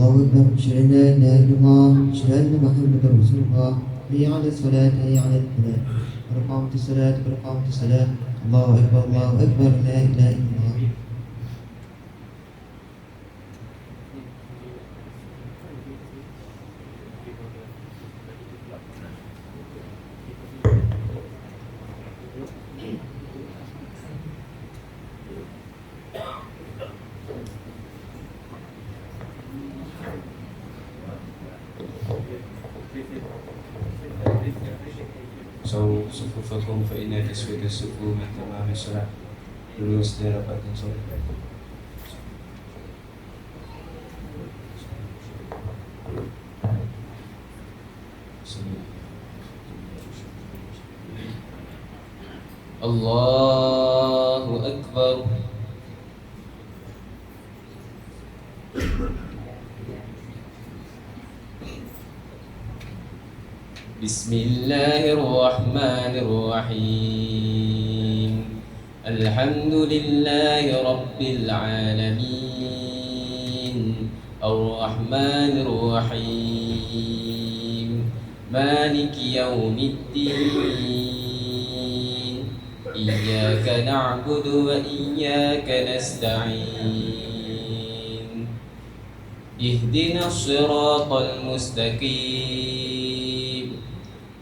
الله أكبر أشهد أن لا إله إلا الله أشهد أن محمدا رسول الله حي على الصلاة حي على الفلاح قد قامت الصلاة قد قامت الصلاة الله أكبر لا إله إلا الله. سووا صفوفكم فإن تسوية الصفوف من تمام الصلاة. Lulus dari rapat yang soleh. Allahu Akbar. Bismillahirrahmanirrahim. Alhamdulillahi Rabbil Alamin. Ar-Rahmanir Rahim. Maliki Yawmiddin. Iyyaka na'budu wa iyyaka nasta'in. Ihdinas siratal mustaqim.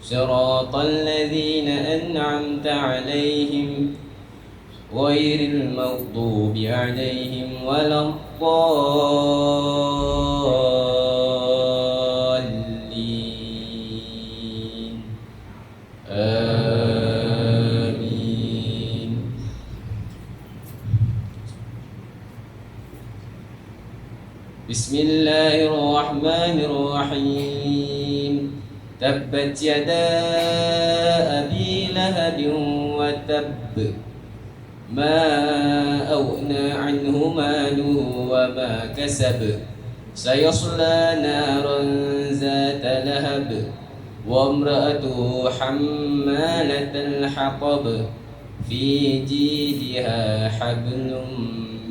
Siratal ladzina an'amta 'alaihim ghairil maghdubi 'alaihim waladdallin. Amin. Bismillahirrahmanirrahim. Tabbat yada abi lahabin wa tabb. Ma aghna anhu maluhu wa ma kasab. Sayasla naran zata lahab. Wa imra'atuhu hammalatal hatab. Fi jidiha hablum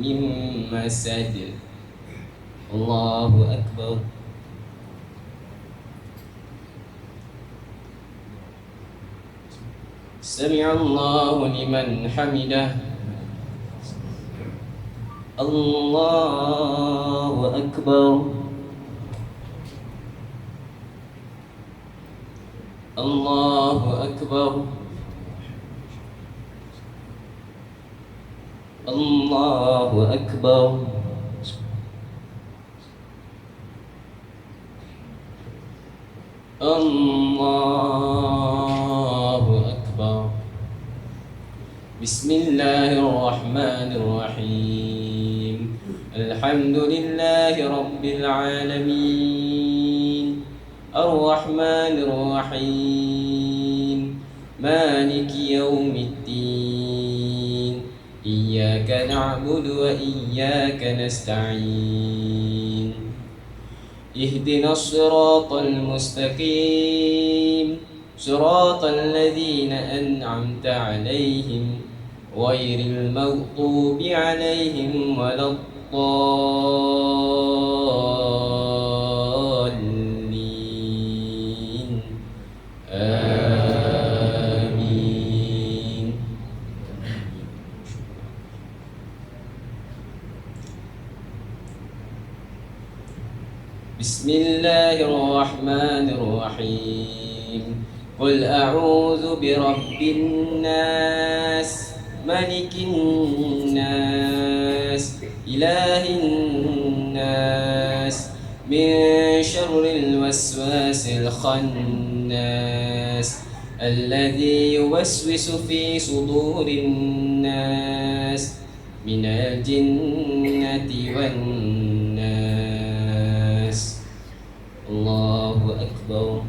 min masad. Allahu Akbar. Sami'allahu liman hamidah. Allahu Akbar. Allahu Akbar. Allahu Akbar. Allahu Akbar. Bismillahirrahmanirrahim. Alhamdulillahi Rabbil Alamin. Ar-Rahmanir Rahim. Maliki Yawmiddin. Iyyaka na'budu wa iyyaka nasta'in. Ihdinas siratal mustaqim. Siratal ladzina an'amta 'alaihim ghairil maghdubi 'alaihim waladdallin. Amin. Bismillahirrahmanirrahim. Qul a'udzu birabbin nas, malikin nas, ilahin nas, min syarril waswasil khannas, alladzi yuwaswisu fi sudurin nas, minal jinnati wan nas. Allahu Akbar.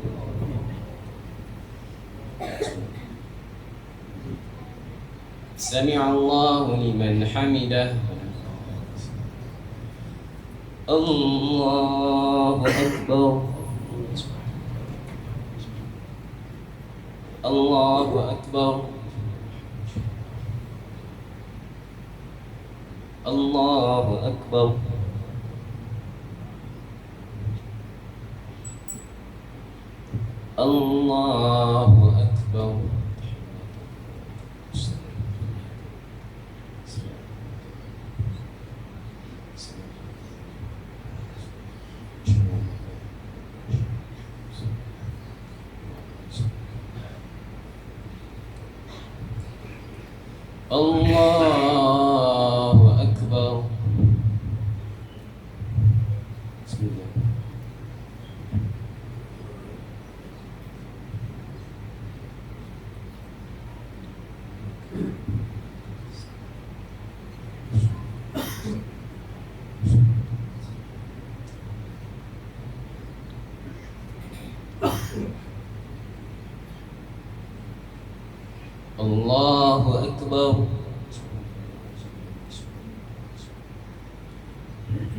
Sami'allahu liman hamidah. Allahu Akbar. Allahu Akbar. Allahu Akbar. الله أكبر. الله أكبر. بسم الله. الله أكبر.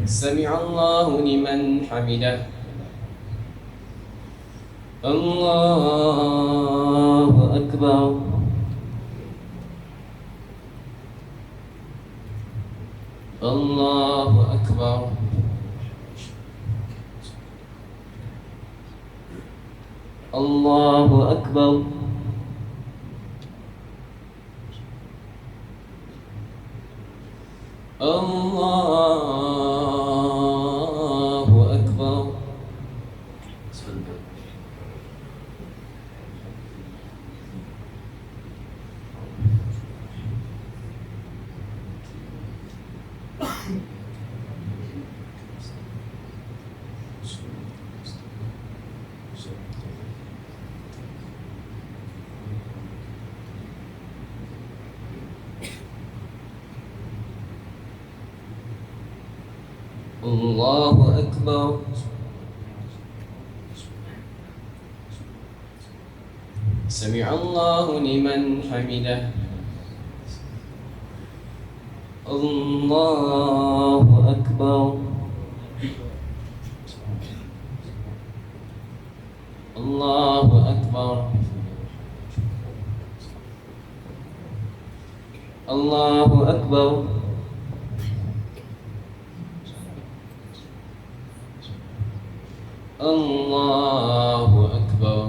سمع الله لمن حمده. الله أكبر. الله أكبر. الله أكبر. الله أكبر. الله أكبر. سمع الله لمن حمده. الله أكبر. الله أكبر. الله أكبر. الله أكبر.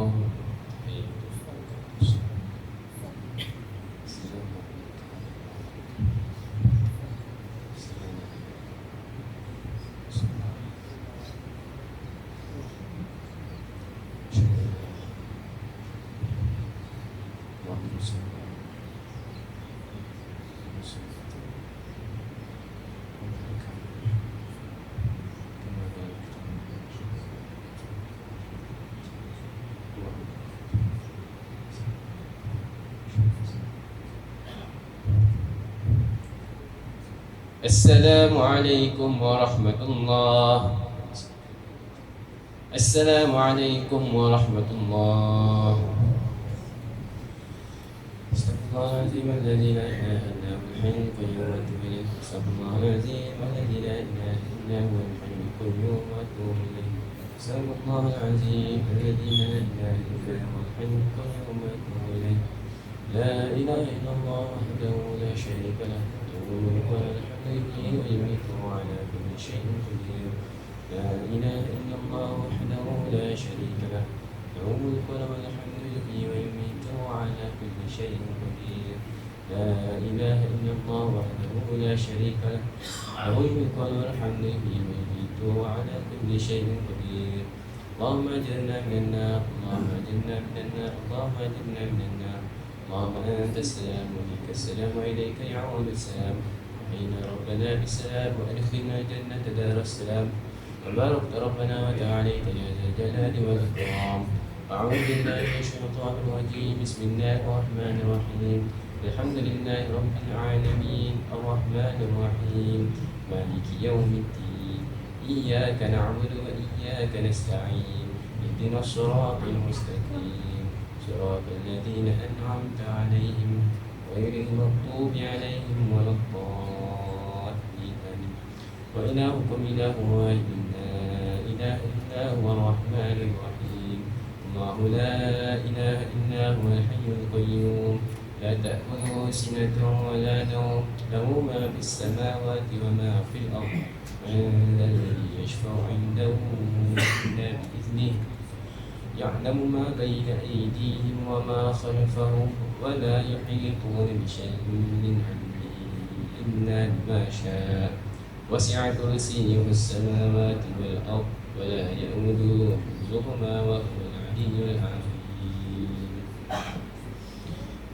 السلام عليكم ورحمة الله. السلام عليكم ورحمة الله. استغفر الله العظيم الذي لا إله إلا هو الحي القيوم وأتوب إليه. استغفر الله العظيم الذي لا إله إلا هو الحي القيوم وأتوب إليه. استغفر الله العظيم الذي لا إله إلا هو الحي القيوم وأتوب إليه. لا إله إلا الله وحده لا شريك له الملك والحمد ويميت على كل شيء قدير. لا إله إلا الله وحده لا شريك له له الملك والحمد ويميت على كل شيء قدير. لا إله إلا الله وحده لا شريك له له الملك والحمد ويميت على كل شيء قدير. اللهم أجرنا من النار. اللهم أجرنا من النار. اللهم أجرنا من النار. اللهم أنت السلام ومنك السلام وإليك يعود السلام. حينا ربنا بالسلام وأدخلنا الجنة دار السلام. وباركت ربنا وتعاليت يا ذا الجلال والإكرام. أعوذ بالله من الشيطان الرجيم. بسم الله الرحمن الرحيم. الحمد لله رب العالمين الرحمن الرحيم مالك يوم الدين. إياك نعبد وإياك نستعين. اهدنا الصراط المستقيم صراط الذين أنعمت عليهم غير المغضوب عليهم ولا الضالين. وإلهكم إله واحد لا إله إلا هو الرحمن الرحيم. الله لا إله إلا هو الحي القيوم لا تأخذه سنة ولا نوم له ما في السماوات وما في الأرض. من ذا الذي يشفع عنده إلا بإذنه يعلم ما بين أيديهم وما خلفهم ولا يحيطون بشيء من علمه إلا بما شاء وسع كرسيه السماوات والأرض ولا يؤوده حفظهما وهو العلي العظيم.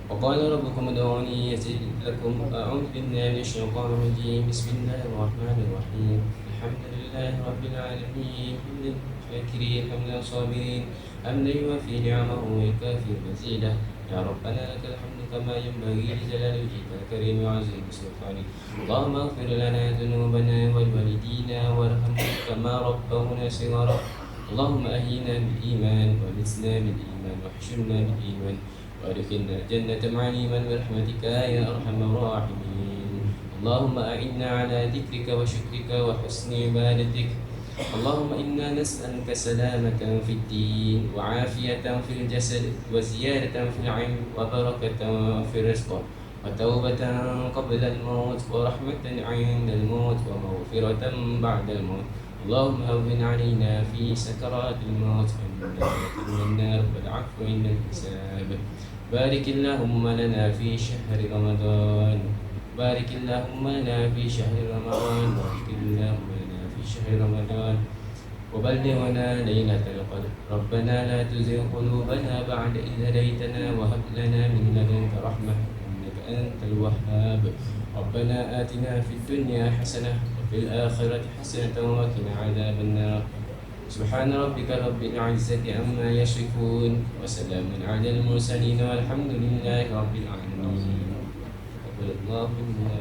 وقال ربكم ادعوني يزد لكم. أعوذ بالله من الشيطان الرجيم. بسم الله الرحمن الرحيم. الحمد لله رب العالمين حمدا شاكرين حمدا صابرين حمدا يوفي نعمه ويكافئ مزيده. يا ربنا لك الحمد كما ينبغي لجلال وجهك الكريم وعظيم سلطانك. اللهم اغفر لنا ذنوبنا ولوالدينا وارحمهم كما ربونا صغارا. اللهم أحينا بالإيمان ومتنا بالإيمان واحشرنا بالإيمان وادخلنا الجنة مع الإيمان برحمتك يا أرحم الراحمين. اللهم أعنا على ذكرك وشكرك وحسن عبادتك. اللهم إنا نسألك سلامة في الدين وعافية في الجسد وزيادة في العلم وبركة في الرزق وتوبة قبل الموت ورحمة عند الموت ومغفرة بعد الموت. اللهم هون علينا في سكرات الموت من النار والعفو عند الحساب. بارك اللهم لنا في شهر رمضان. بارك اللهم لنا في شهر رمضان. بارك اللهم لنا في شهر رمضان وبلغنا ليلة القدر. ربنا لا تزغ قلوبنا بعد إذ هديتنا وهب لنا من لدنك رحمة إنك أنت الوهاب. ربنا آتنا في الدنيا حسنة وفي الآخرة حسنة وقنا عذاب النار. سبحان ربك رب العزة عما يصفون وسلام على المرسلين والحمد لله رب العالمين. تقبل الله منا.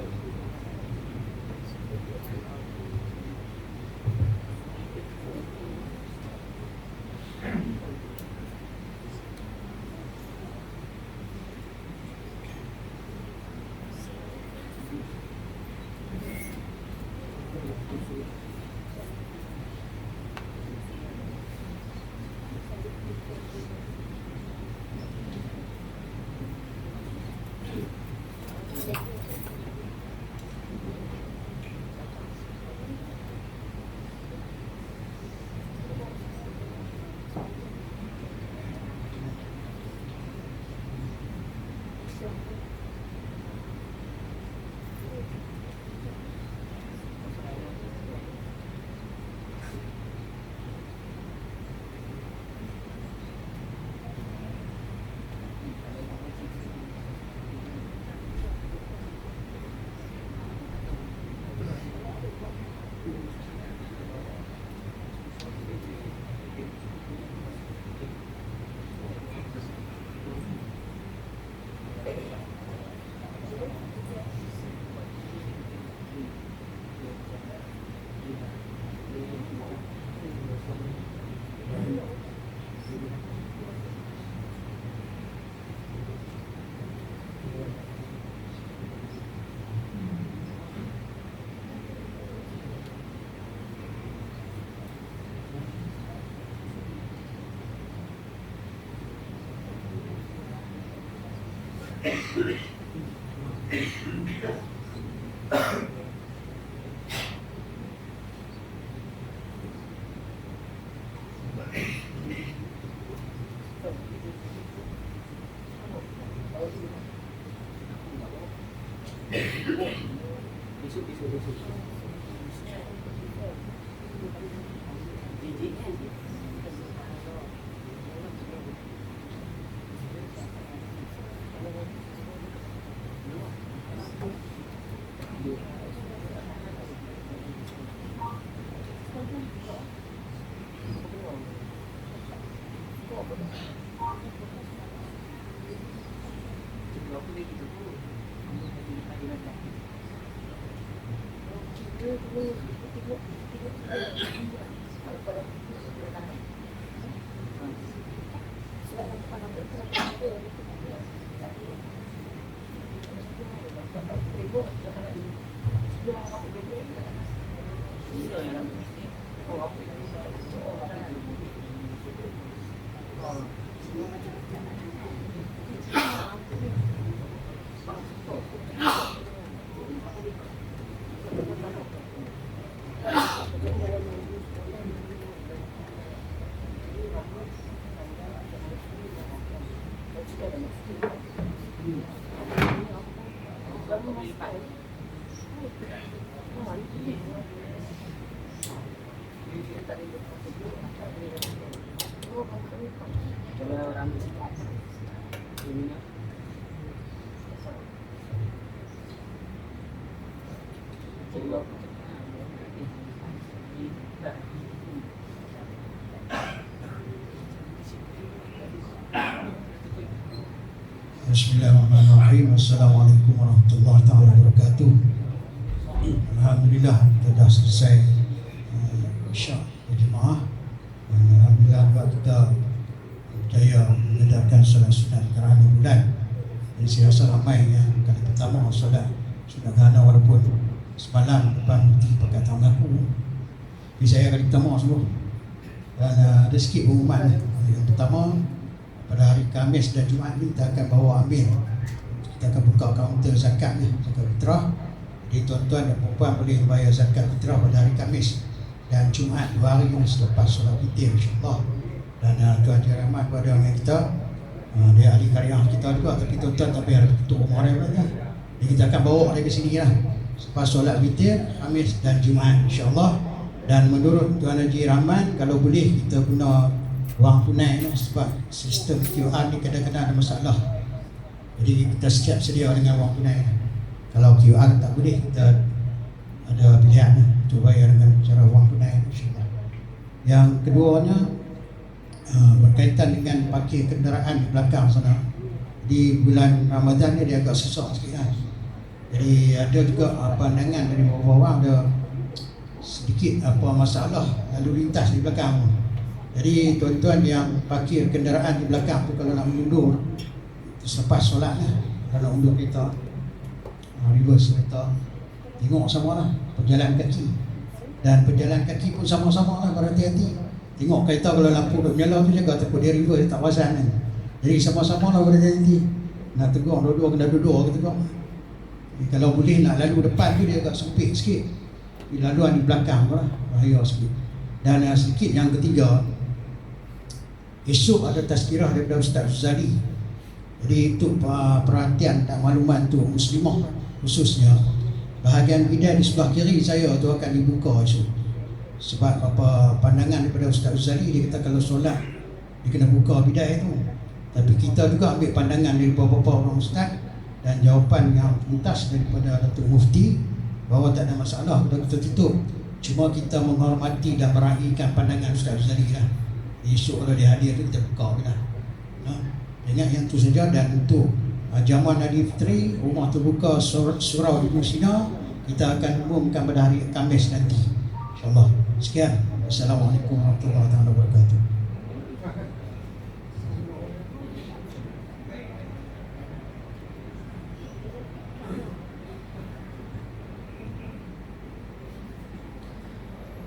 Bismillahirrahmanirrahim. Assalamualaikum warahmatullahi wabarakatuh. Alhamdulillah kita dah selesai Isyak berjemaah. Alhamdulillah juga kita berjaya mengadakan solat sunat gerhana bulan. Jadi saya rasa ramai yang kali pertama solat sunat gerhana, walaupun semalam depan putih pakai tangan aku. Tapi saya kali pertama semua. Dan ada sikit pengumuman. Yang pertama, pada hari Khamis dan Jumaat ni kita akan bawa ambil. Kita akan buka kaunter zakat ni, zakat fitrah. Jadi tuan-tuan dan puan boleh bayar zakat fitrah pada hari Khamis dan Jumaat, 2 hari ini selepas solat witir, insya-Allah. Dan tuan Haji Rahmat kepada orang kita, dia ahli karya kita juga, tapi tuan-tuan tapi ada ketua rumah dia pula. Jadi kita akan bawa dia ke sini lah selepas solat witir, Khamis dan Jumaat, insya-Allah. Dan menurut Tuan Haji Rahman, kalau boleh kita guna wang tunai ni, sebab sistem QR ni kadang-kadang ada masalah. Jadi kita siap sedia dengan wang tunai. Kalau QR tak boleh, kita ada pilihan untuk bayar dengan cara wang tunai, insyaAllah. Yang keduanya, berkaitan dengan parkir kenderaan di belakang sana. Di bulan Ramadan ni dia agak susah sikit kan. Jadi ada juga pandangan dari beberapa orang ada sedikit masalah lalu lintas di belakang. Jadi tuan-tuan yang parkir kenderaan di belakang tu, kalau nak mundur selepas solat lah, kalau nak undur kereta, reverse kereta, tengok sama lah pejalan kaki. Dan pejalan kaki pun sama-sama lah, berhati-hati. Tengok kereta kalau lampu duk menyala tu jaga, takut dia reverse, tak perasan kan. Jadi sama-sama lah berhati-hati. Nak tegur dua-dua, kena duduk ke tegur. Kalau boleh nak lalu depan tu dia agak sempit sikit, laluan di belakang tu lah, bahaya sikit. Dan sedikit yang ketiga, esok ada tazkirah daripada Ustaz Zali. Jadi itu perhatian dan makluman untuk muslimah, khususnya bahagian bidan di sebelah kiri saya tu akan dibuka esok. Sebab pandangan daripada Ustaz Zali, dia kata kalau solat dia kena buka bidan itu. Tapi kita juga ambil pandangan dari beberapa orang ustaz dan jawapan yang tuntas daripada Datuk Mufti bahawa tak ada masalah kalau kita tutup. Cuma kita menghormati dan meraihkan pandangan Ustaz Zali lah. Esok kalau dia hadir tu kita buka lah. Ingat yang tu saja. Dan untuk jamuan Hari Fitri, rumah terbuka surau di Musina, kita akan umumkan pada hari Khamis nanti, insyaAllah. Sekian. Assalamualaikum warahmatullahi wabarakatuh.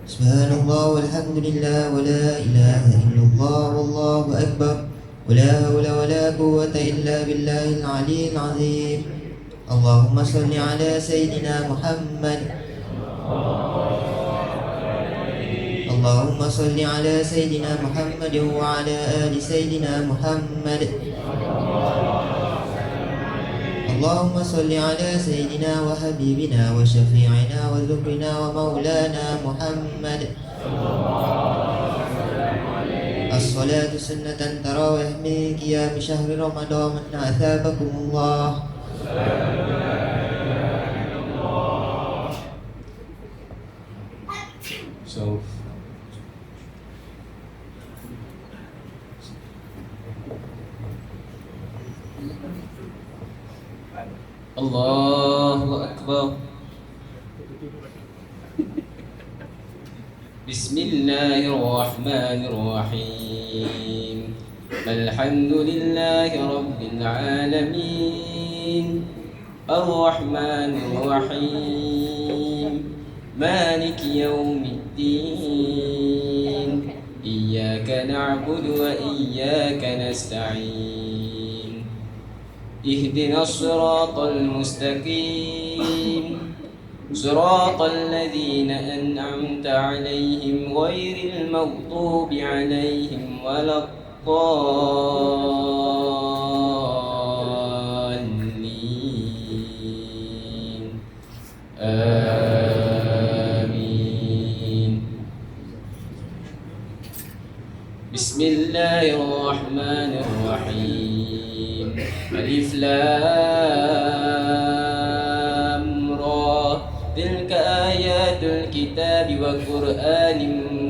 Subhanallah walhamdulillah wa la ilaha illallah wallahu akbar wa la hawla wa la quwwata illa billahil aliyyil azim. Allahumma salli ala Sayyidina Muhammad. Allahumma salli ala Sayyidina Muhammad wa ala ali Sayyidina Muhammad. اللهم صل على سيدنا وحبيبنا وشفيعنا وذكرنا ومولانا محمد. الصلاة سنة تراوح من قيام شهر رمضان أثابكم الله. So Allahu Akbar. Bismillahirrahmanirrahim. Alhamdulillahi Rabbil Alamin. Ar-Rahmanir-Rahim. Maliki Yawmiddin. Iyyaka na'budu wa iyyaka nasta'in. اهدنا الصراط المستقيم صراط الذين أنعمت عليهم غير المغضوب عليهم ولا الضالين آمين. بسم الله الرحمن الرحيم ألف لام را تلك آيات الكتاب وقرآن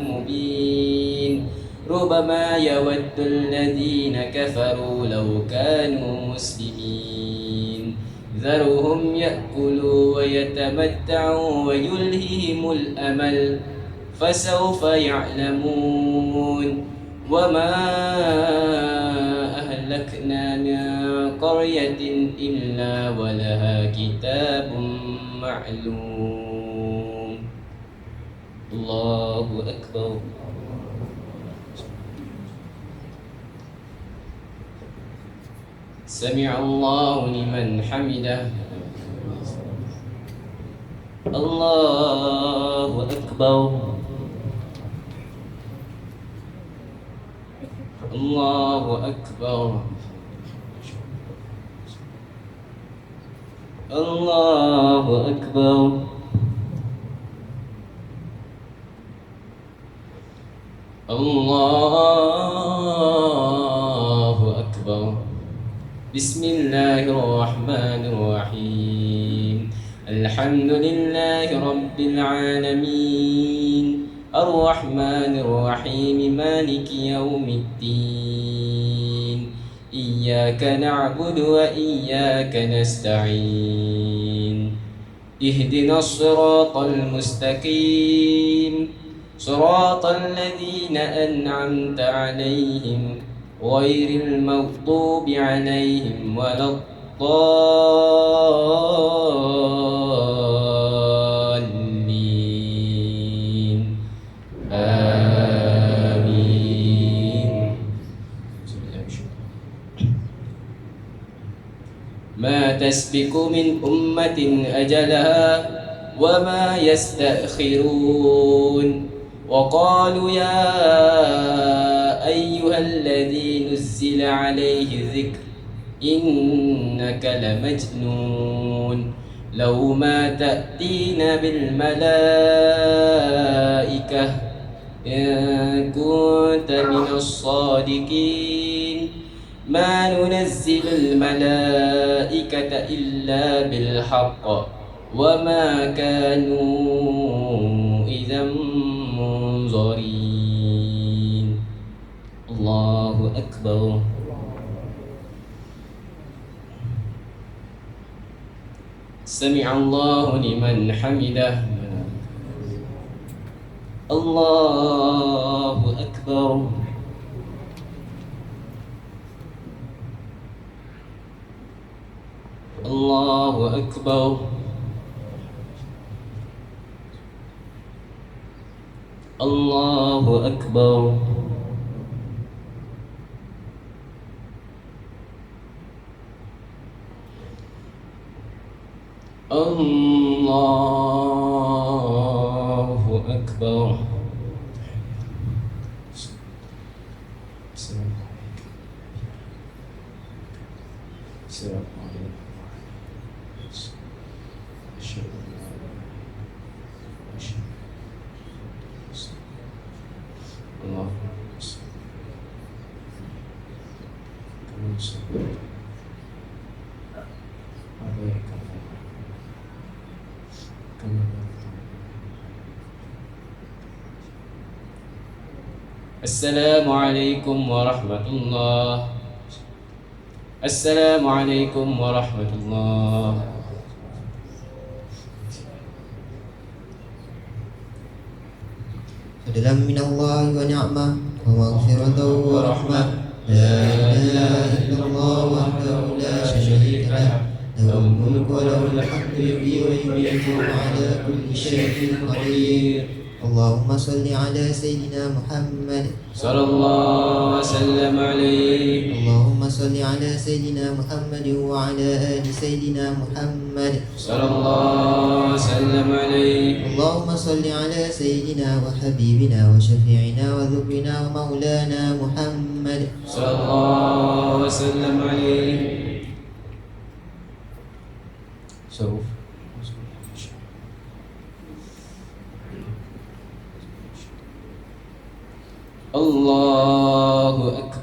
مبين ربما يود الذين كفروا لو كانوا مسلمين ذرهم يأكلوا ويتمتعوا ويلههم الأمل فسوف يعلمون وما أهلكنا من قرية إلا ولها كتاب معلوم الله أكبر سمع الله لمن حمده الله أكبر الله أكبر الله أكبر الله أكبر بسم الله الرحمن الرحيم الحمد لله رب العالمين الرحمن الرحيم مالك يوم الدين إياك نعبد وإياك نستعين اهدنا الصراط المستقيم صراط الذين أنعمت عليهم غير المغضوب عليهم ولا الضالين آمين ما تسبق من أمة أجلها وما يستأخرون وقالوا يا أيها الذي نزل عليه ذكر إنك لمجنون لو ما تأتينا بالملائكة إن كنت من الصادقين ما ننزل الملائكة إلا بالحق وما كانوا إذا منظرين الله أكبر سمع الله لمن حمده الله أكبر الله أكبر الله أكبر الله أكبر السلام عليكم أشهد أن لا إله إلا الله اللهم صل كما صليت عليك كما باركت. السلام عليكم ورحمة الله. السلام عليكم ورحمة الله. فضلا من الله ونعمة ومغفرة ورحمة لا إله إلا الله وحده لا شريك له له الملك وله الحمد يحيي ويميت وعلى كل شيء قدير. اللهم صل على سيدنا محمد صلى الله وسلم عليه. اللهم صل على سيدنا محمد وعلى آل سيدنا محمد صلى الله وسلم عليه. اللهم صل على سيدنا وحبيبنا وشفيعنا وذكرنا ومولانا محمد صلى الله وسلم عليه. سوف الله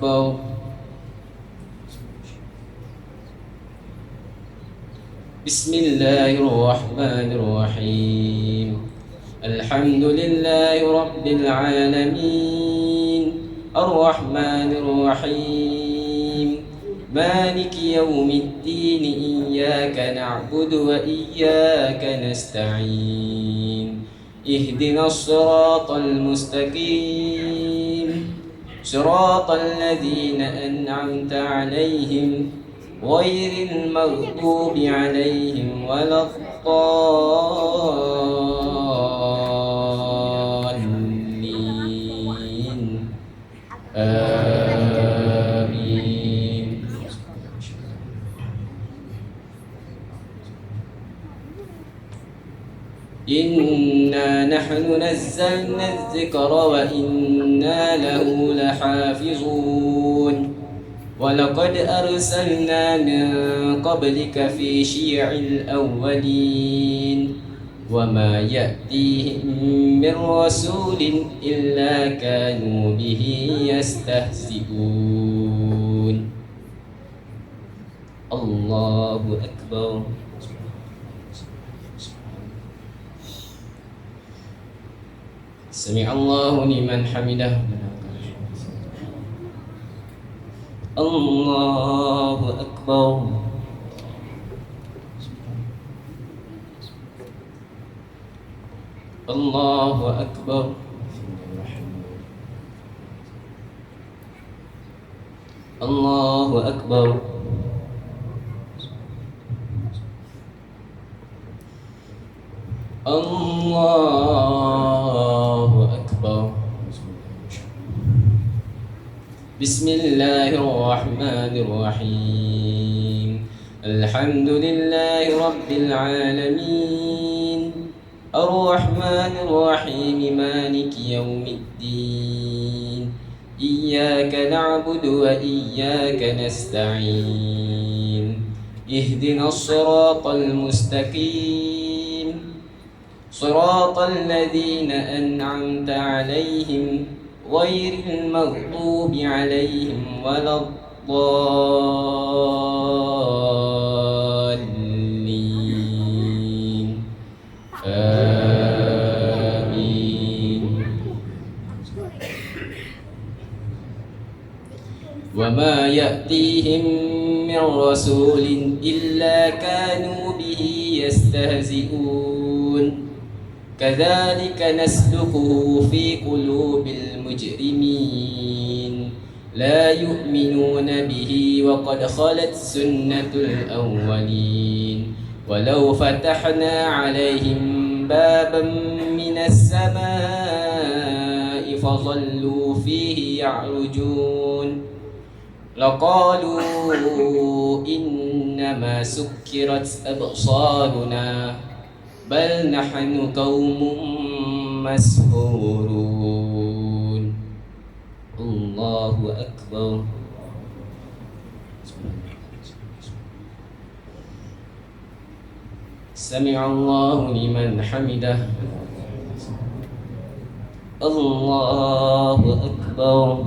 أكبر. بسم الله الرحمن الرحيم. الحمد لله رب العالمين الرحمن الرحيم مالك يوم الدين إياك نعبد وإياك نستعين اهدنا الصراط المستقيم صراط الذين أنعمت عليهم غير المغضوب عليهم ولا الضالين آمين. إنا نحن نزلنا الذكر وإنا له لحافظون ولقد أرسلنا من قبلك في شيع الأولين وما يأتيهم من رسول إلا كانوا به يستهزئون. الله أكبر. سمع الله لمن حمده. الله أكبر. الله أكبر. الله أكبر. الله أكبر. بسم الله الرحمن الرحيم. الحمد لله رب العالمين الرحمن الرحيم مالك يوم الدين إياك نعبد وإياك نستعين اهدنا الصراط المستقيم صراط الذين أنعمت عليهم غير المغضوب عليهم ولا الضالين آمين. وما يأتيهم من رسول إلا كانوا به يستهزئون كذلك نسلكه في قلوب المجرمين لا يؤمنون به وقد خلت سنة الأولين ولو فتحنا عليهم بابا من السماء فظلوا فيه يعرجون لقالوا إنما سكرت أبصارنا بل نحن قوم مسحورون. الله أكبر. سمع الله لمن حمده. الله أكبر.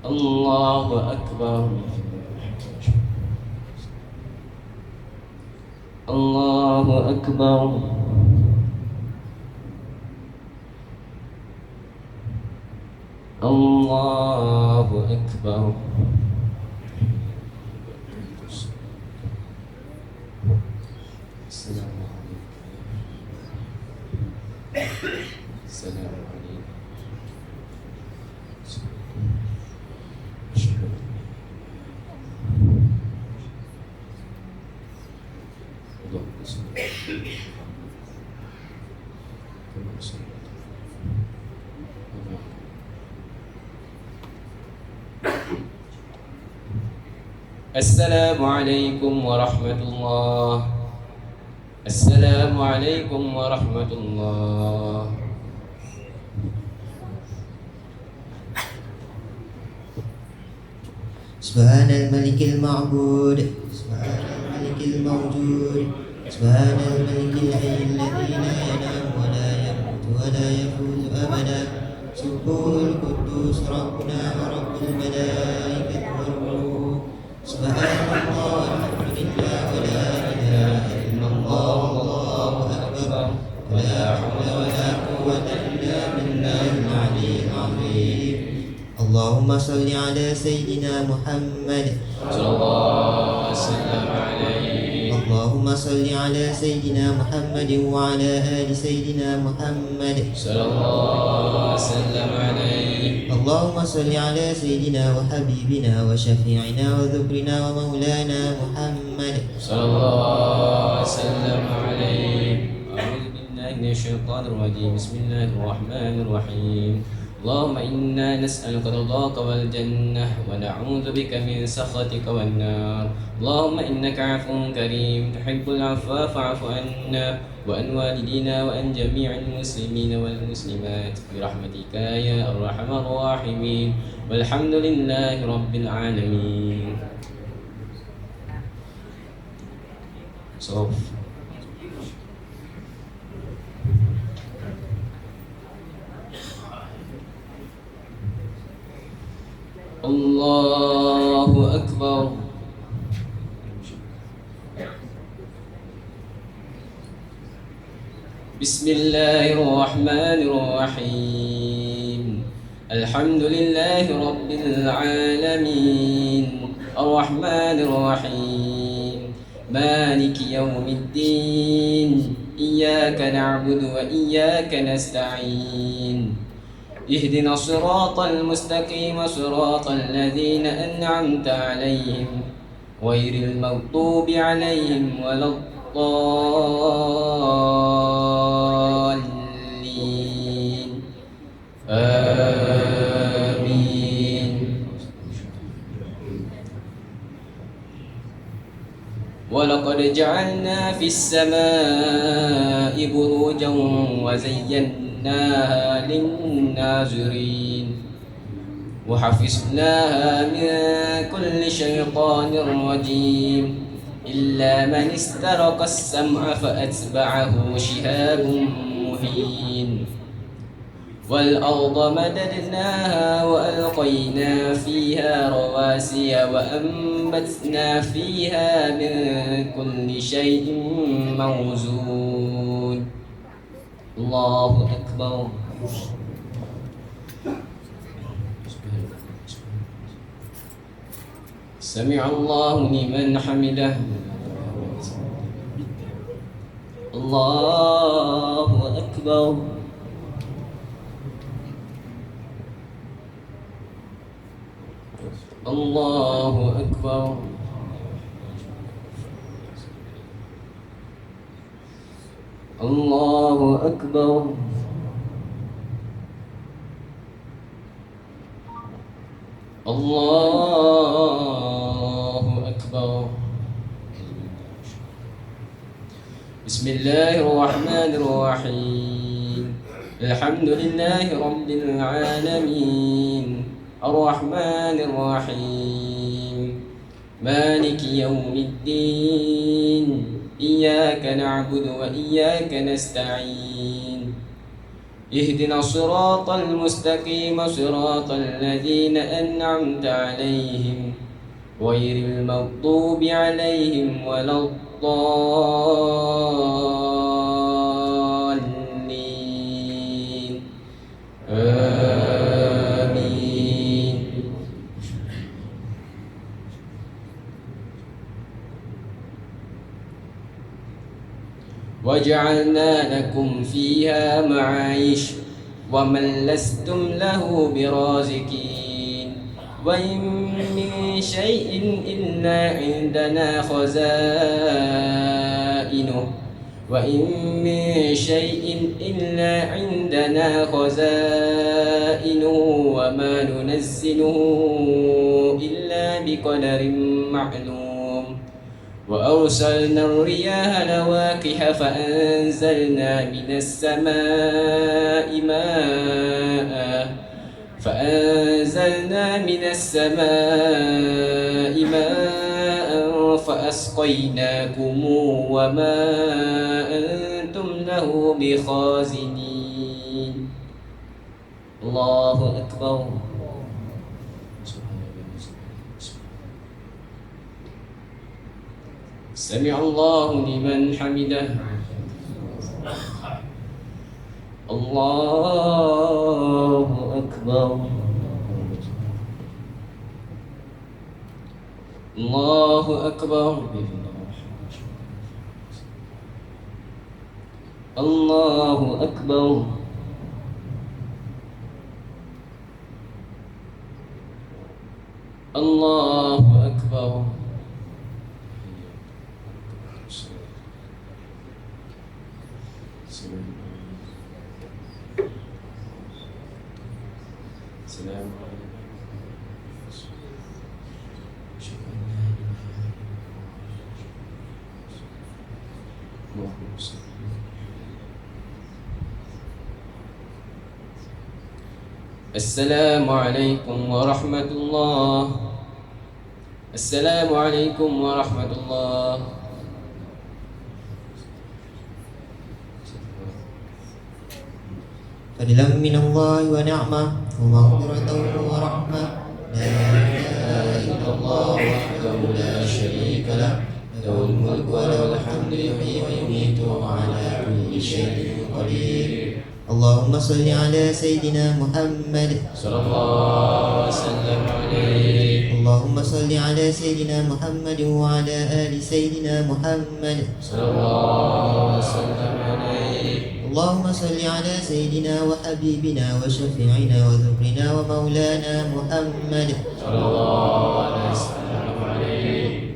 الله أكبر. الله أكبر. الله أكبر. السلام عليكم. السلام عليكم. السلام عليكم ورحمة الله. السلام عليكم ورحمة الله. سبحان الملك المعبود سبحان الملك الموجود سبحان الملك الحي الذي لا ينام ولا يموت ولا يفوز أبدا سبوح القدوس ربنا ورب الملائكة والروح سبحان الله والحمد لله ولا إله إلا الله والله أكبر ولا حول ولا قوة إلا بالله العلي العظيم. اللهم صل على سيدنا محمد صلى الله وسلم عليه. اللهم صل على سيدنا محمد وعلى آل سيدنا محمد صلى الله وسلم عليه. اللهم صل على سيدنا وحبيبنا وشفيعنا وذكرنا ومولانا محمد صلى الله وسلم عليه. أعوذ بالله من الشيطان الرجيم. بسم الله الرحمن الرحيم. اللهم إنا نسألك رضاك والجنة ونعوذ بك من سخطك والنار. اللهم إنك عفو كريم تحب العفو فاعف عنا وعن والدينا وعن جميع المسلمين والمسلمات برحمتك يا أرحم الراحمين والحمد لله رب العالمين. صوف. الله أكبر. بسم الله الرحمن الرحيم. الحمد لله رب العالمين الرحمن الرحيم مالك يوم الدين إياك نعبد وإياك نستعين اهدنا الصراط المستقيم صراط الذين أنعمت عليهم غير المغضوب عليهم ولا الضالين آمين. ولقد جعلنا في السماء بروجا وزيناها للناظرين وحفظناها من كل شيطان رجيم إلا من استرق السمع فأتبعه شهاب مهين. والأرض مددناها وألقينا فيها رواسي وأنبتنا فيها من كل شيء موزون. الله أكبر. سمع الله لمن حمده. الله أكبر. الله أكبر. الله أكبر. الله أكبر. بسم الله الرحمن الرحيم. الحمد لله رب العالمين الرحمن الرحيم مالك يوم الدين إياك نعبد وإياك نستعين اهدنا الصراط المستقيم صراط الذين أنعمت عليهم غير المغضوب عليهم ولا الضالين آمين. وجعلنا لكم فيها معايش ومن لستم له برازقين وإن من شيء إلا عندنا خزائنه وإن من شيء إلا عندنا خزائنه وما ننزله إلا بقدر معلوم. وأرسلنا الرياح لواقح فأنزلنا من السماء ماء فأسقيناكم وما أنتم له بخازنين. الله أكبر. سمع الله لمن حمده. الله أكبر. الله أكبر. الله أكبر. الله أكبر. السلام السلام عليكم ورحمة الله. السلام عليكم ورحمة الله. فضلا من الله ونعمة ومغفرة ورحمة. لا إله إلا الله وحده لا شريك له، له الملك وله الحمد يحيي ويميت وعلى كل شيء قدير. اللهم صل على سيدنا محمد صلى الله وسلم عليه. اللهم صل على سيدنا محمد وعلى آل سيدنا محمد صلى الله وسلم عليه. اللهم صل على سيدنا وحبيبنا وشفيعنا وذكرنا ومولانا محمد صلى الله وسلم عليه.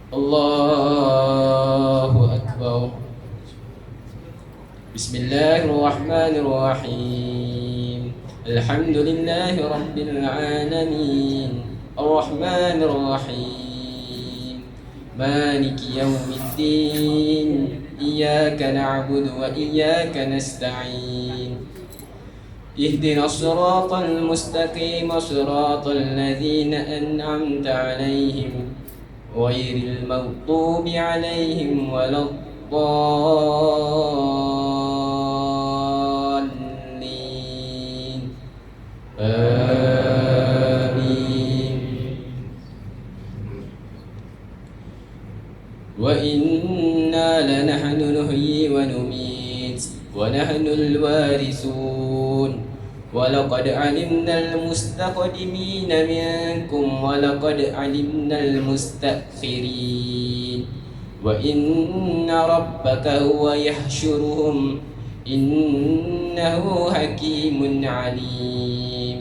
الله أكبر. بسم الله الرحمن الرحيم. الحمد لله رب العالمين، الرحمن الرحيم، مالك يوم الدين، إياك نعبد وإياك نستعين. اهدنا الصراط المستقيم، صراط الذين أنعمت عليهم غير المغضوب عليهم ولا الضالين. آمين. وإنا لنحن نحيي ونميت ونحن الوارثون، ولقد علمنا المستقدمين منكم ولقد علمنا المستأخرين. وإن ربك هو يحشرهم إنه حكيم عليم.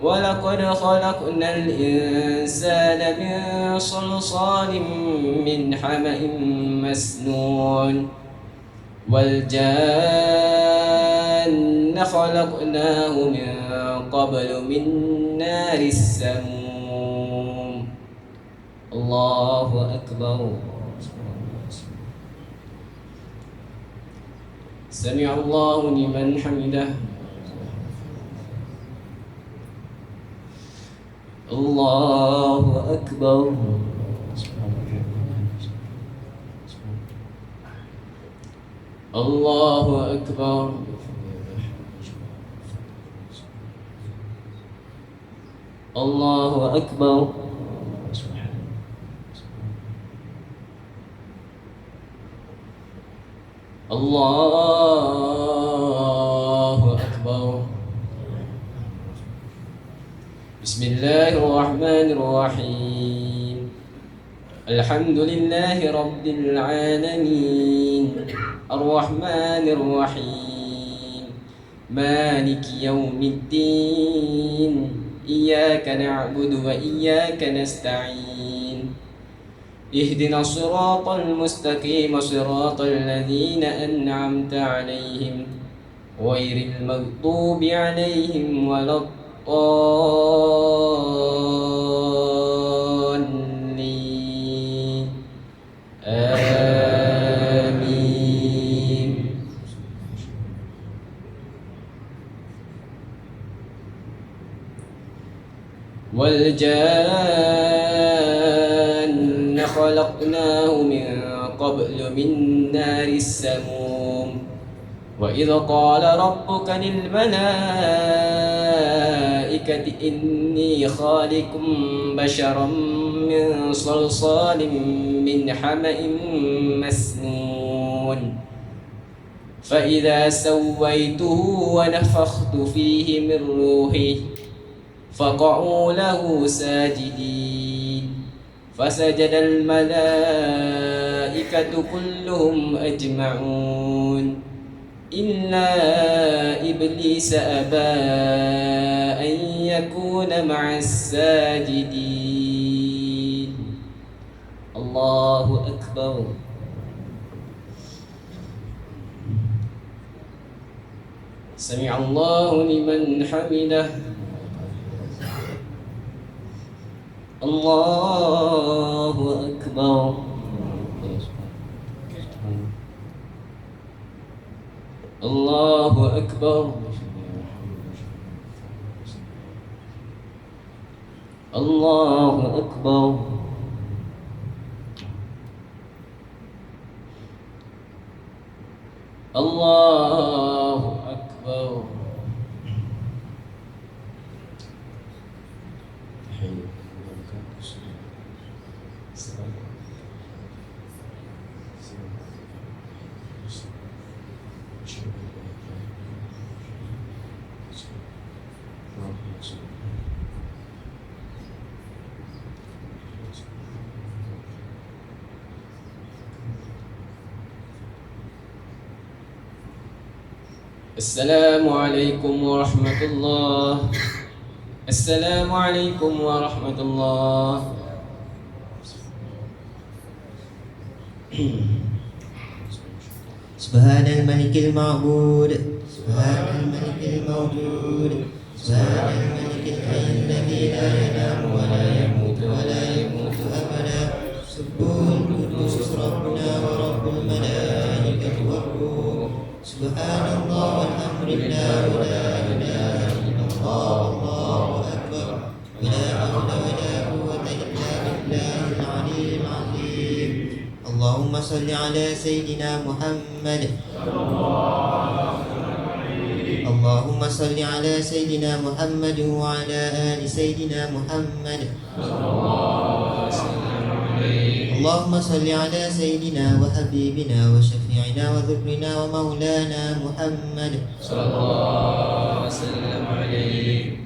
ولقد خلقنا الإنسان من صلصال من حمأ مسنون، والجان خلقناه من قبل من نار السموم. الله أكبر. سمع الله لمن حمده. الله أكبر. الله أكبر. الله أكبر. الله أكبر. بسم الله الرحمن الرحيم. الحمد لله رب العالمين، الرحمن الرحيم، مالك يوم الدين، إياك نعبد وإياك نستعين. اهدنا الصراط المستقيم، صراط الذين أنعمت عليهم غير المغضوب عليهم ولا الضالين. آمين. والجان خلقناه من قبل من نار السموم وإذ قال ربك للملائكة إني خالق بشرا من صلصال من حمأ مسنون فإذا سويته ونفخت فيه من روحي فقعوا له ساجدين فسجد الملائكة كلهم أجمعون إلا إبليس أبى أن يكون مع الساجدين الله أكبر سمع الله لمن حمده الله أكبر الله أكبر الله أكبر الله أكبر السلام عليكم ورحمة الله السلام عليكم ورحمة الله سبحان الملك المعبود سبحان الملك الموجود سبحان الملك الحي الذي لا ينام ولا يموت أبدا سبوح القدوس ربنا ورب الملائكة والروح سبحان الله والحمد لله ولا إله إلا الله والله أكبر ولا حول ولا قوة إلا بالله العلي العظيم اللهم صل على سيدنا محمد اللهم صل على سيدنا محمد وعلى آل سيدنا محمد اللهم صل على سيدنا وحبيبنا وشفيعنا وذكرنا ومولانا محمد صلى الله وسلم عليه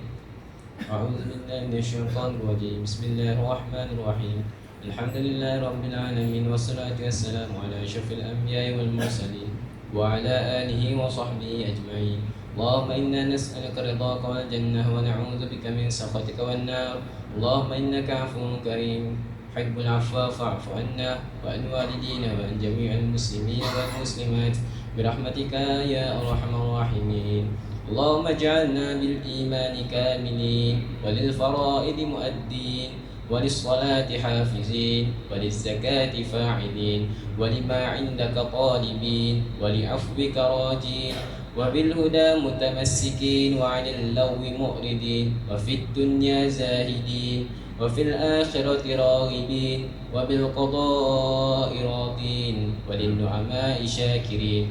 أعوذ بالله من الشيطان الرجيم بسم الله الرحمن الرحيم الحمد لله رب العالمين والصلاة والسلام على أشرف الأنبياء والمرسلين وعلى آله وصحبه أجمعين اللهم إنا نسألك رضاك والجنة ونعوذ بك من سخطك والنار اللهم إنك عفو كريم حب العفو فاعف عنا وعن والدينا وعن جميع المسلمين والمسلمات برحمتك يا أرحم الراحمين اللهم اجعلنا بالإيمان كاملين وللفرائض مؤدين وللصلاة حافظين وللزكاة فاعلين ولما عندك طالبين ولعفوك راجين وبالهدى متمسكين وعن اللغو مؤردين وفي الدنيا زاهدين وفي الآخرة راغبين وبالقضاء راضين وللنعماء شاكرين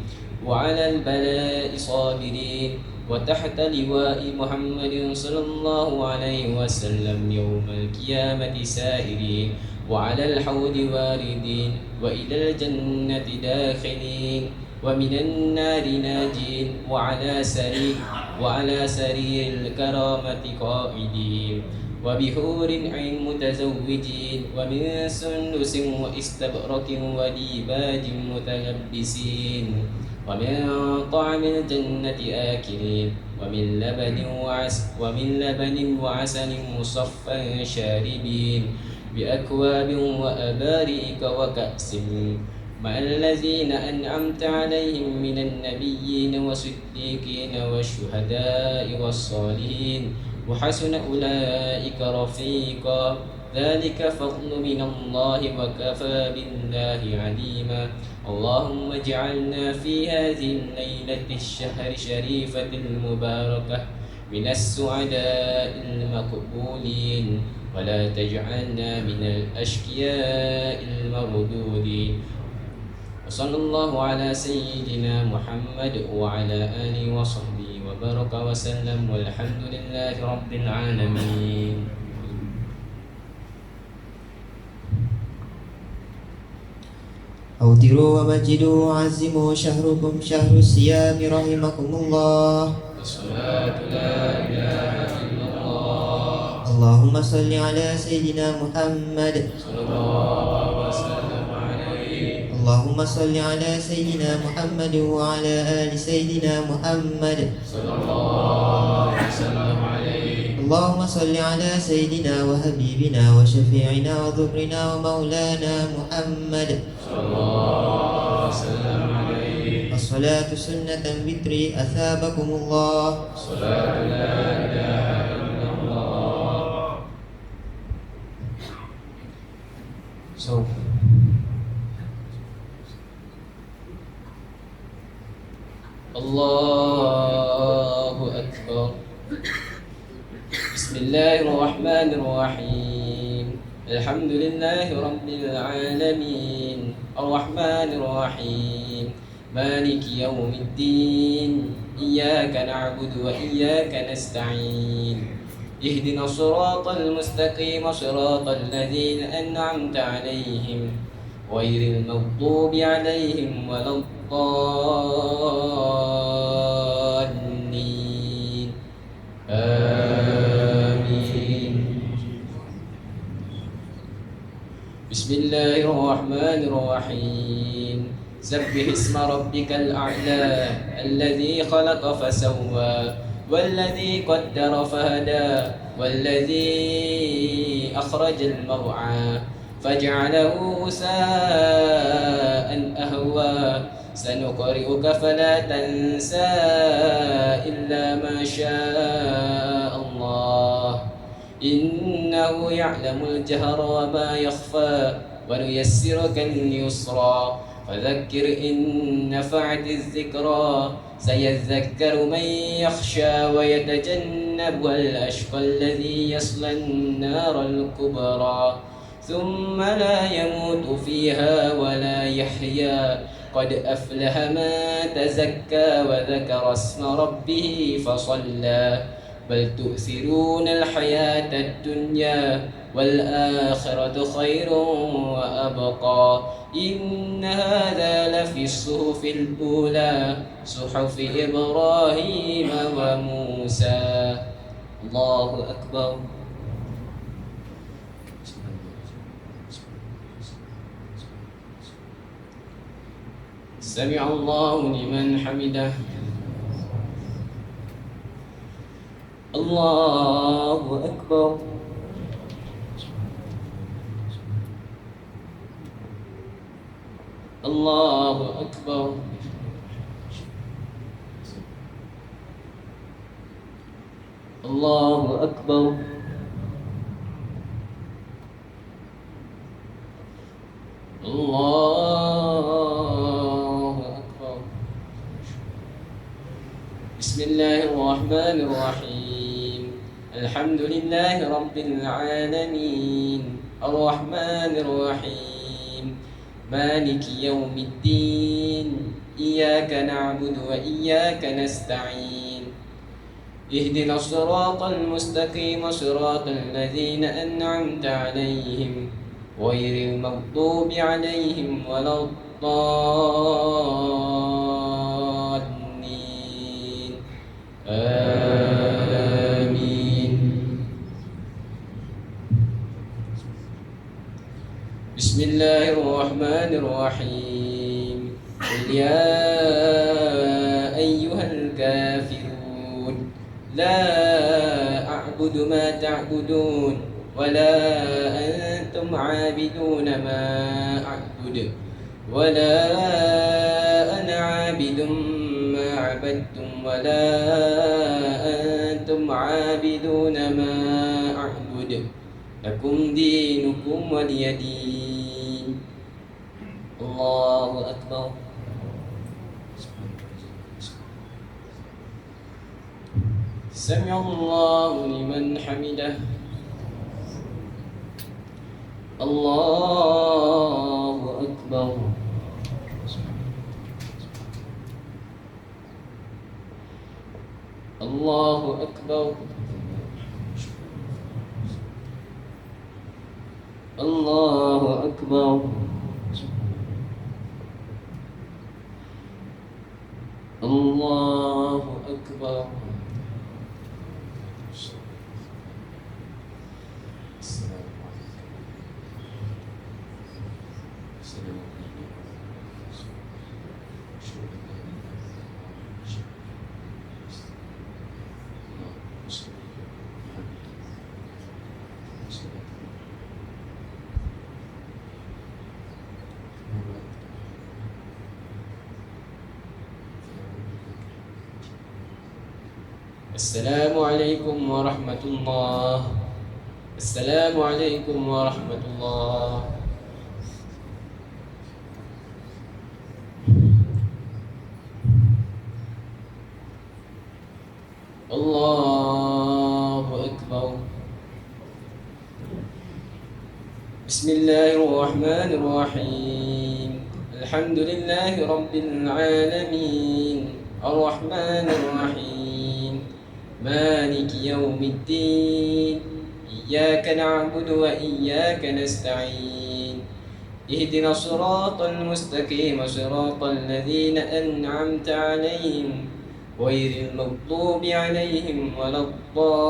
وعلى البلاء صابرين وتحت لواء محمد صلى الله عليه وسلم يوم القيامة سائرين وعلى الحوض واردين وإلى الجنة داخلين ومن النار ناجين وعلى سرير الكرامة قائدين وبحور عين متزوجين ومن سندس واستبرق وديباج متلبسين ومن طعم الجنة آكلين ومن لبن وعسل مصفى شاربين بأكواب وأباريك وكأس مع الذين أنعمت عليهم من النبيين والصديقين والشهداء والصالحين وحسن أولئك رفيقا ذلك فضل من الله وكفى بالله عليما اللهم اجعلنا في هذه الليلة الشهر الشريفة المباركة من السعداء المقبولين ولا تجعلنا من الأشقياء المردودين. وصلى الله على سيدنا محمد وعلى آله وصحبه وبارك وسلم والحمد لله رب العالمين. أوتروا ومجدوا وعزموا شهركم شهر الصيام رحمكم الله. الصلاة لا إله إلا الله. اللهم صل على سيدنا محمد. صلى الله وسلم عليه. اللهم صل على سيدنا محمد وعلى آل سيدنا محمد. صلى الله وسلم عليه. اللهم صل على سيدنا وحبيبنا وشفيعنا وذكرنا ومولانا محمد. صلى الله وسلم عليه. الصلاة سنة الوتر أثابكم الله. الصلاة لا إله إلا الله. So, الله أكبر. بسم الله الرحمن الرحيم. الحمد لله رب العالمين الرحمن الرحيم مالك يوم الدين إياك نعبد وإياك نستعين اهدنا الصراط المستقيم صراط الذين أنعمت عليهم غير المغضوب عليهم ولا الضالين آمين. بسم الله الرحمن الرحيم. سبح اسم ربك الأعلى الذي خلق فسوى والذي قدر فهدى والذي أخرج المرعى فجعله غثاء أهوى سنقرئك فلا تنسى إلا ما شاء الله إنه يعلم الجهر وما يخفى ونيسرك لليسرى فذكر إن نفعت الذكرى سيذكر من يخشى ويتجنبها الأشقى الذي يصلى النار الكبرى ثم لا يموت فيها ولا يحيا قد أفلح من تزكى وذكر اسم ربه فصلى بل تؤثرون الحياة الدنيا والآخرة خير وأبقى إن هذا لفي الصحف الأولى صحف إبراهيم وموسى. الله أكبر. سمع الله لمن حمده. الله أكبر. الله أكبر. الله أكبر. الله أكبر. بسم الله الرحمن الرحيم. الحمد لله رب العالمين الرحمن الرحيم مالك يوم الدين إياك نعبد وإياك نستعين اهدنا الصراط المستقيم صراط الذين أنعمت عليهم غير المغضوب عليهم ولا الضالين آمين. بسم الله الرحمن الرحيم. قل يا أيها الكافرون لا أعبد ما تعبدون ولا أنتم عابدون ما أعبد ولا أنا عابد ما عبدتم ولا أنتم عابدون ما أعبد لكم دينكم ولي دين. الله أكبر. سمع الله لمن حمده. الله أكبر. الله أكبر. الله أكبر. الله أكبر. السلام عليكم ورحمة الله. السلام عليكم ورحمة الله. الله أكبر. بسم الله الرحمن الرحيم. الحمد لله رب العالمين الرحمن الرحيم مالك يوم الدين إياك نعبد وإياك نستعين اهدنا الصراط المستقيم صراط الذين أنعمت عليهم غير المغضوب عليهم ولا الضالين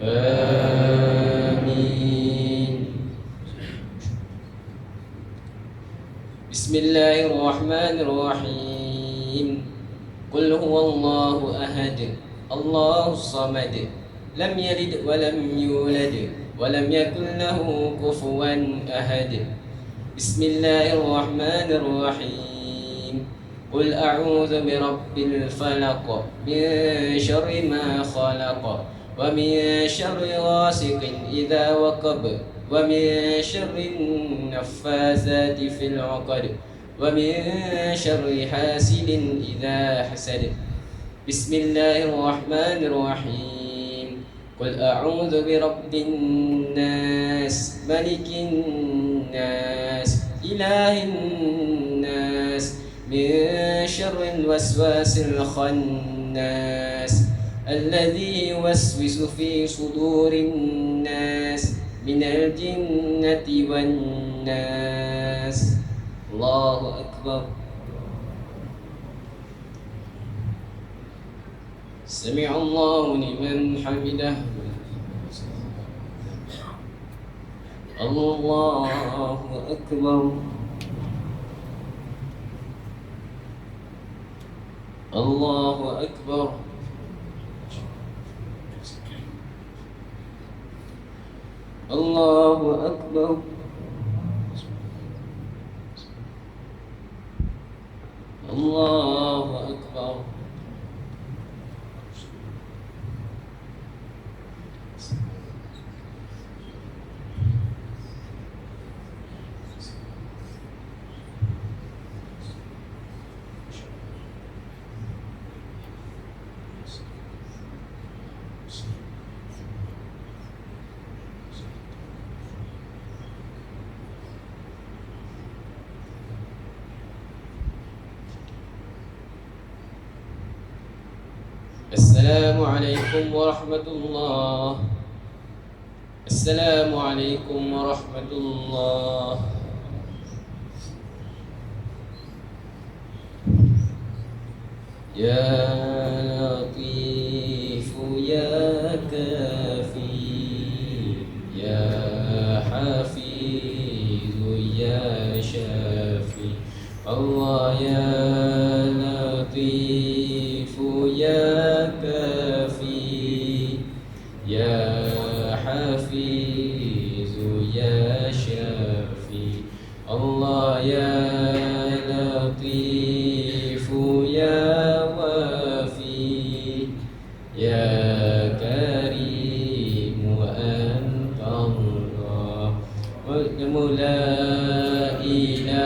آمين. بسم الله الرحمن الرحيم. قل هو الله أحد الله الصمد لم يلد ولم يولد ولم يكن له كفوا أحد. بسم الله الرحمن الرحيم. قل أعوذ برب الفلق من شر ما خلق ومن شر غاسق إذا وقب ومن شر النفاثات في العقد ومن شر حاسد إذا حسد. بسم الله الرحمن الرحيم. قل أعوذ برب الناس ملك الناس إله الناس من شر الوسواس الخناس الذي يوسوس في صدور الناس من الجنة والناس. الله أكبر. سمع الله لمن حمده. الله أكبر. الله أكبر. الله أكبر. الله أكبر. السلام عليكم ورحمة الله. السلام عليكم ورحمة الله. يا لطيف يا كافي يا حفيظ يا شافي. الله يا لطيف يا كافي يا حفيظ يا شافي. الله يا لطيف يا وافي يا كريم أنت الله. لا إله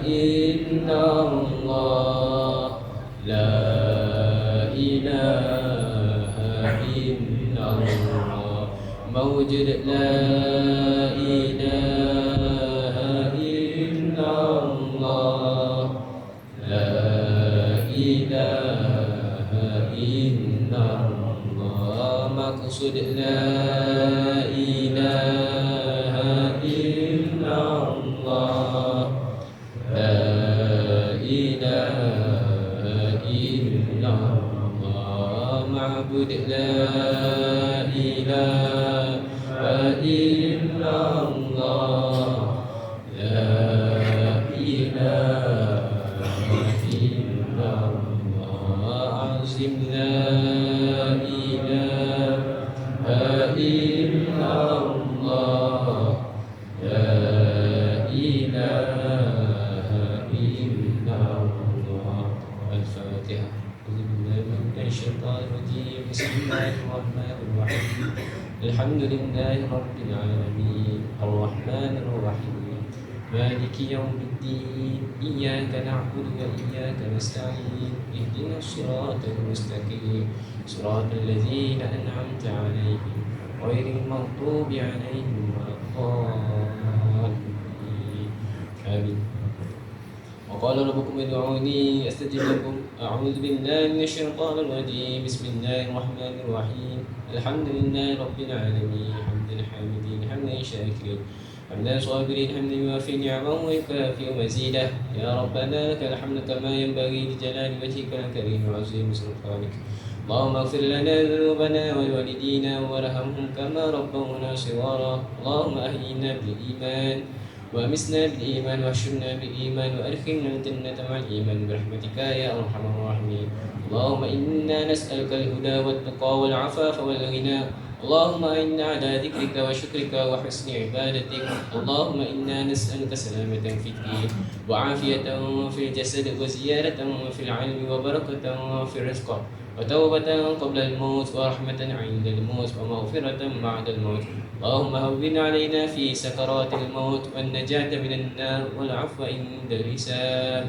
إلا الله إلا الله موجود لا إله إلا الله لا إله إلا الله مقصود لا إله إلا الله لا إله إلا الله معبود لا إله إلا الله لا إله إلا الله عظيم لا إله إلا الله لا إله إلا الله الفاتحة. أعوذ بالله من الشيطان الرجيم بسم الله الرحمن الرحيم الحمد لله رب العالمين الرحمن الرحيم مالك يوم الدين إياك نعبد وإياك نستعين اهدنا الصراط المستقيم صراط الذين أنعمت عليهم غير المغضوب عليهم ولا الضالين آمين. وقال ربكم ادعوني أستجب لكم أعوذ بالله من الشيطان الرجيم بسم الله الرحمن الرحيم الحمد لله رب العالمين حمدا حامدين حمدا شاكرين حمدا صابرين حمدا يوافي نعمه ويكافئ مزيده يا ربنا لك الحمد كما ينبغي لجلال وجهك الكريم وعظيم سلطانك اللهم اغفر لنا ذنوبنا ولوالدينا وارحمهم كما ربونا صغارا اللهم أحينا بالإيمان وأمسنا بالإيمان واحشرنا بالإيمان وأدخلنا الجنة مع الإيمان برحمتك يا أرحم الراحمين اللهم إنا نسألك الهدى والتقى والعفاف والغنى اللهم إنا على ذكرك وشكرك وحسن عبادتك اللهم إنا نسألك سلامة في الدين وعافية في الجسد وزيادة في العلم وبركة في الرزق وتوبة قبل الموت ورحمة عند الموت ومغفرة بعد الموت اللهم هون علينا في سكرات الموت والنجاة من النار والعفو عند الحساب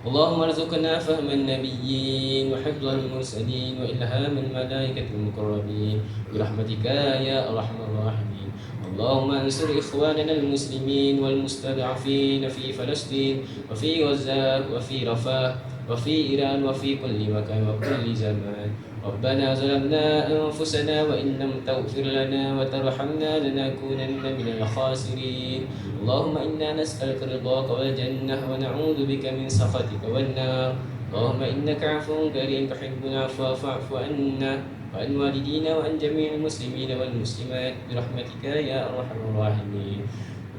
اللهم ارزقنا فهم النبيين وحفظ المرسلين وإلهام الملائكة المقربين برحمتك يا أرحم الراحمين اللهم انصر إخواننا المسلمين والمستضعفين في فلسطين وفي غزة وفي رفاه وفي إيران وفي كل مكان وكل زمان ربنا ظلمنا أنفسنا وإن لم تغفر لنا وترحمنا لنكونن من الخاسرين اللهم إنا نسألك رضاك والجنة ونعوذ بك من سخطك والنار اللهم إنك عفو كريم تحب العفو فاعف عنا وعن والدينا وعن جميع المسلمين والمسلمات برحمتك يا أرحم الراحمين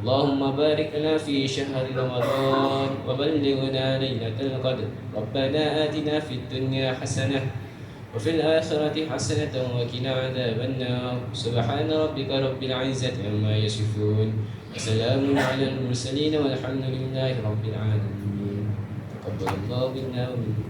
اللهم بارك لنا في شهر رمضان وبلغنا ليلة القدر ربنا آتنا في الدنيا حسنة وفي الآخرة حسنة وقنا عذاب النار سبحان ربك رب العزة عما يصفون وسلام على المرسلين والحمد لله رب العالمين تقبل الله منا ومنكم.